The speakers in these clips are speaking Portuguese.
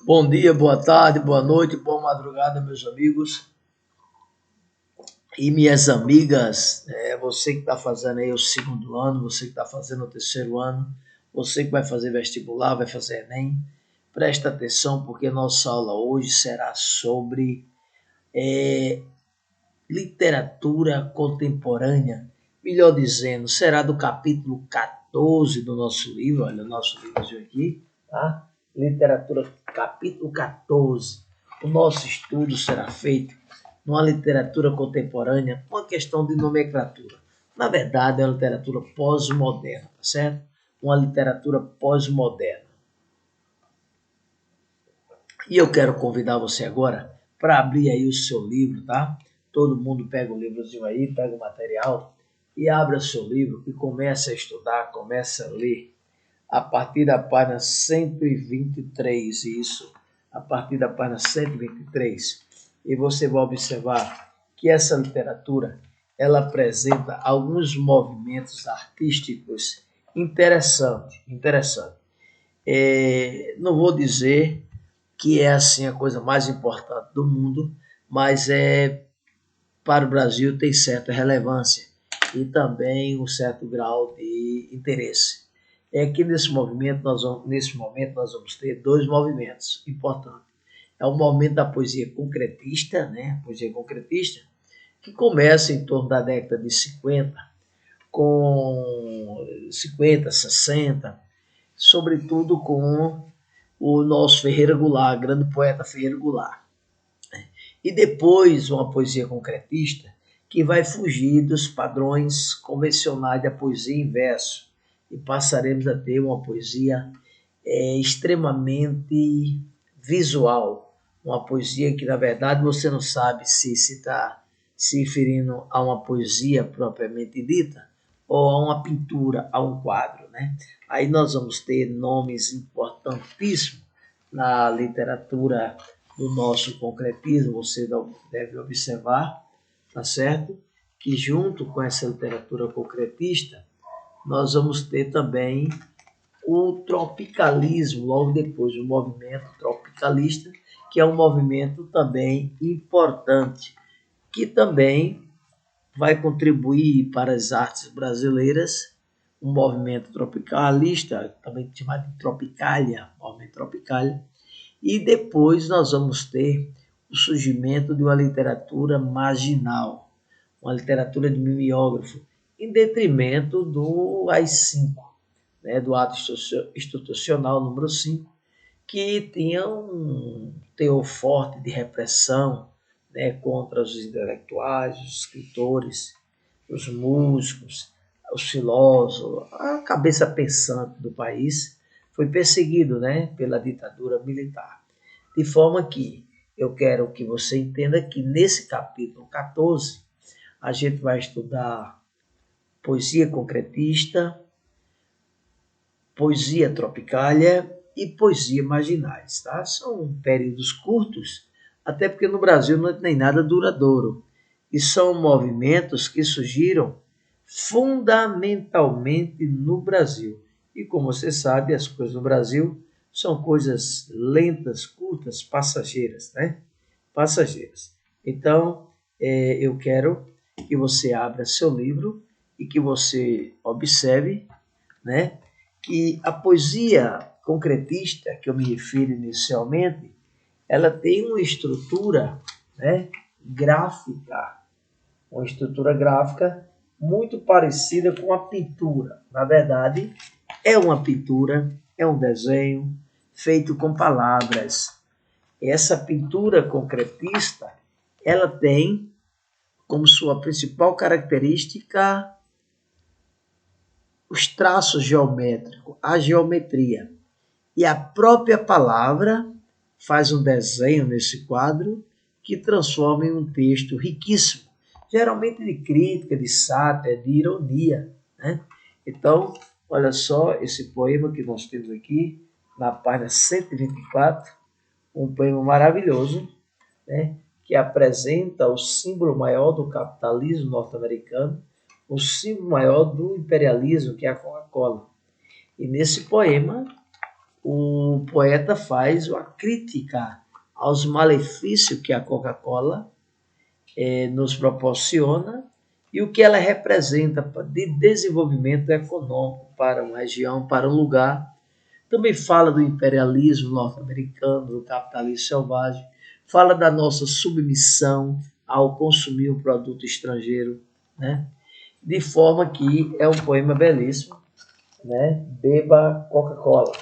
Bom dia, boa tarde, boa noite, boa madrugada, meus amigos e minhas amigas. Você que está fazendo aí o segundo ano, você que está fazendo o terceiro ano, você que vai fazer vestibular, vai fazer Enem, presta atenção porque nossa aula hoje será sobre literatura contemporânea. Melhor dizendo, será do capítulo 14 do nosso livro, olha o nosso livrozinho aqui, tá? Literatura, capítulo 14. O nosso estudo será feito numa literatura contemporânea, uma questão de nomenclatura. Na verdade, é uma literatura pós-moderna, tá certo? Uma literatura pós-moderna. E eu quero convidar você agora para abrir aí o seu livro, tá? Todo mundo pega um livrozinho aí, pega o material e abra seu livro e comece a estudar, comece a ler a partir da página 123, isso, a partir da página 123. E você vai observar que essa literatura, ela apresenta alguns movimentos artísticos interessantes. Não vou dizer que é assim a coisa mais importante do mundo, mas para o Brasil tem certa relevância e também um certo grau de interesse. É que nesse momento nós vamos ter dois movimentos importantes. É o movimento da poesia concretista, né? Poesia concretista, que começa em torno da década de 50, com 50, 60, sobretudo com o nosso Ferreira Goulart, grande poeta Ferreira Goulart. E depois uma poesia concretista que vai fugir dos padrões convencionais da poesia em verso e passaremos a ter uma poesia extremamente visual, uma poesia que na verdade você não sabe se está se referindo a uma poesia propriamente dita ou a uma pintura, a um quadro, né? Aí nós vamos ter nomes importantíssimos na literatura do nosso concretismo, você deve observar, tá certo? Que junto com essa literatura concretista, nós vamos ter também o tropicalismo, logo depois, o movimento tropicalista, que é um movimento também importante, que também vai contribuir para as artes brasileiras, um movimento tropicalista, também chamado de Tropicália, movimento Tropicália, e depois nós vamos ter o surgimento de uma literatura marginal, uma literatura de mimeógrafo, em detrimento do AI-5, né, do Ato Institucional número 5, que tinha um teor forte de repressão, né, contra os intelectuais, os escritores, os músicos, os filósofos, a cabeça pensante do país foi perseguido, né, pela ditadura militar. De forma que eu quero que você entenda que nesse capítulo 14 a gente vai estudar poesia concretista, poesia tropicália e poesia marginais, tá? São períodos curtos, até porque no Brasil não tem nada duradouro. E são movimentos que surgiram fundamentalmente no Brasil. E como você sabe, as coisas no Brasil são coisas lentas, curtas, passageiras, né? Passageiras. Então, eu quero que você abra seu livro e que você observe, né, que a poesia concretista, que eu me refiro inicialmente, ela tem uma estrutura, né, gráfica, uma estrutura gráfica muito parecida com a pintura. Na verdade, é uma pintura, é um desenho feito com palavras. Essa pintura concretista, ela tem como sua principal característica os traços geométricos, a geometria. E a própria palavra faz um desenho nesse quadro que transforma em um texto riquíssimo, geralmente de crítica, de sátira, de ironia, né? Então, olha só esse poema que nós temos aqui na página 124, um poema maravilhoso, né, que apresenta o símbolo maior do capitalismo norte-americano, o símbolo maior do imperialismo, que é a Coca-Cola. E nesse poema, o poeta faz uma crítica aos malefícios que a Coca-Cola nos proporciona e o que ela representa de desenvolvimento econômico para uma região, para um lugar. Também fala do imperialismo norte-americano, do capitalismo selvagem, fala da nossa submissão ao consumir um produto estrangeiro, né? De forma que é um poema belíssimo, né? Beba Coca-Cola.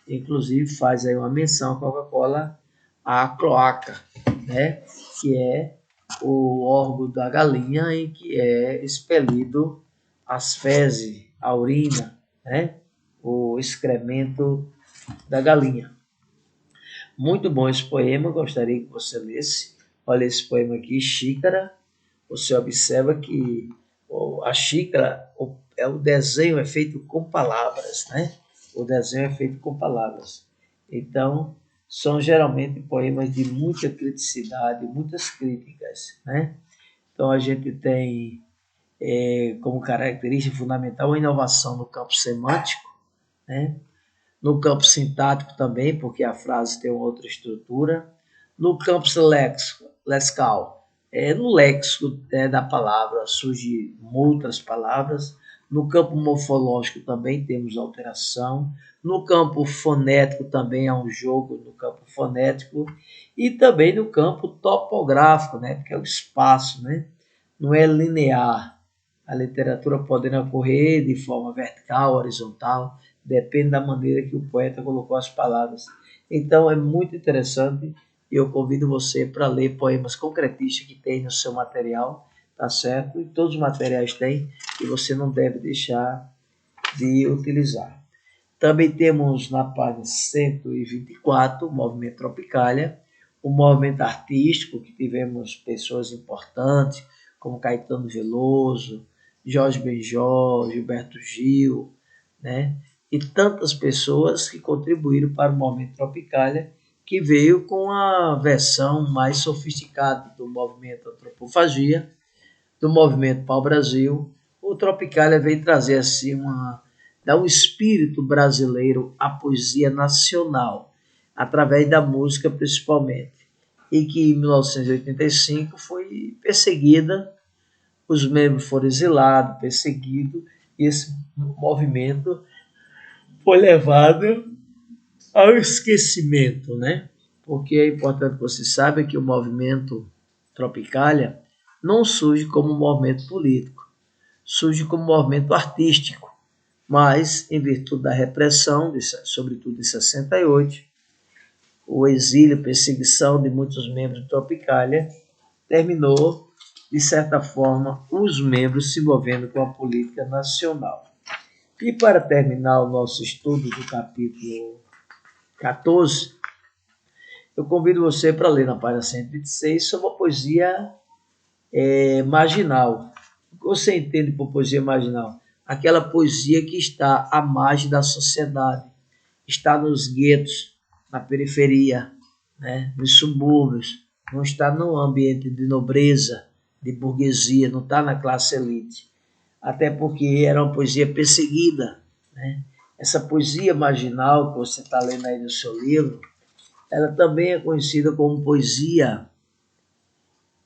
Inclusive faz aí uma menção à Coca-Cola à cloaca, né? Que é o órgão da galinha em que é expelido as fezes, a urina, né? O excremento da galinha. Muito bom esse poema, gostaria que você lesse. Olha esse poema aqui, Xícara. Você observa que a xícara, o desenho é feito com palavras, né? O desenho é feito com palavras. Então, são geralmente poemas de muita criticidade, muitas críticas, né? Então, a gente tem como característica fundamental a inovação no campo semântico, né? No campo sintático também, porque a frase tem uma outra estrutura. No campo lexical, no léxico da palavra surgem outras palavras. No campo morfológico também temos alteração. No campo fonético também há um jogo no campo fonético. E também no campo topográfico, né? Porque é o espaço, né? Não é linear. A literatura pode ocorrer de forma vertical, horizontal, depende da maneira que o poeta colocou as palavras. Então é muito interessante e eu convido você para ler poemas concretistas que tem no seu material, tá certo? E todos os materiais têm e você não deve deixar de utilizar. Também temos na página 124 o Movimento Tropicália, o movimento artístico, que tivemos pessoas importantes, como Caetano Veloso, Jorge Benjor, Gilberto Gil, né? E tantas pessoas que contribuíram para o movimento Tropicália, que veio com a versão mais sofisticada do movimento Antropofagia, do movimento Pau-Brasil. O Tropicália veio trazer assim dar um espírito brasileiro à poesia nacional, através da música principalmente, e que em 1985 foi perseguida, os membros foram exilados, perseguidos, e esse movimento foi levado ao esquecimento, né? Porque é importante que você saiba que o movimento Tropicália não surge como um movimento político, surge como um movimento artístico, mas em virtude da repressão, sobretudo em 68, o exílio, perseguição de muitos membros do Tropicália, terminou, de certa forma, os membros se envolvendo com a política nacional. E para terminar o nosso estudo do capítulo 14, eu convido você para ler na página 126 sobre a poesia marginal. O que você entende por poesia marginal? Aquela poesia que está à margem da sociedade, está nos guetos, na periferia, né? Nos subúrbios, não está no ambiente de nobreza, de burguesia, não está na classe elite. Até porque era uma poesia perseguida, né? Essa poesia marginal que você está lendo aí no seu livro, ela também é conhecida como poesia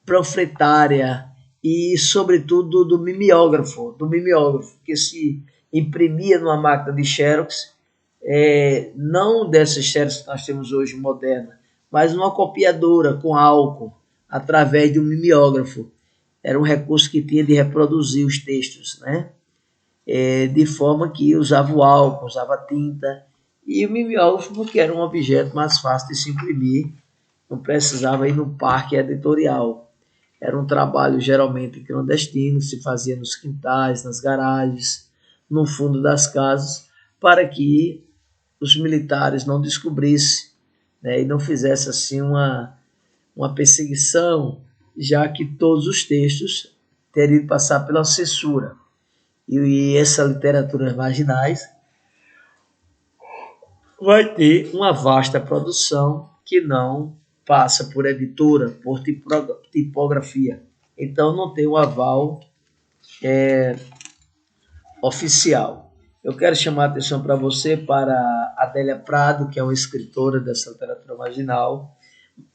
panfletária e, sobretudo, do mimeógrafo, que se imprimia numa máquina de xerox, não dessas xerox que nós temos hoje moderna, mas numa copiadora com álcool, através de um mimeógrafo. Era um recurso que tinha de reproduzir os textos, né? De forma que usava o álcool, usava tinta, e o mimeógrafo porque era um objeto mais fácil de se imprimir, não precisava ir no parque editorial. Era um trabalho geralmente clandestino, se fazia nos quintais, nas garagens, no fundo das casas, para que os militares não descobrissem, né, e não fizessem assim uma perseguição, já que todos os textos teriam de passar pela censura. E essa literatura marginais vai ter uma vasta produção que não passa por editora, por tipografia. Então não tem o aval oficial. Eu quero chamar a atenção para você, para a Adélia Prado, que é uma escritora dessa literatura marginal,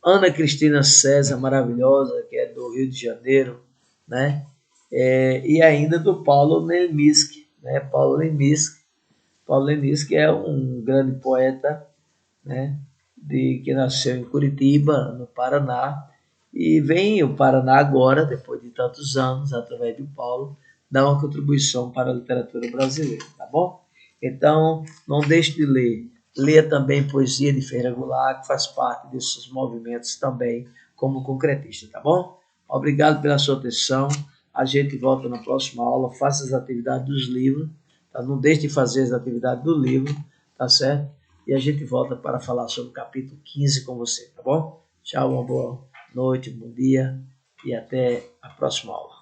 Ana Cristina César, maravilhosa, que é do Rio de Janeiro, né? E ainda do Paulo Leminski, né? Paulo Leminski é um grande poeta, né? Que nasceu em Curitiba, no Paraná, e vem o Paraná agora, depois de tantos anos, através do Paulo, dar uma contribuição para a literatura brasileira, tá bom? Então, não deixe de ler. Leia também poesia de Ferreira Goulart, que faz parte desses movimentos também, como concretista, tá bom? Obrigado pela sua atenção. A gente volta na próxima aula. Faça as atividades dos livros, tá? Não deixe de fazer as atividades do livro, tá certo? E a gente volta para falar sobre o capítulo 15 com você, tá bom? Tchau, uma boa noite, bom dia e até a próxima aula.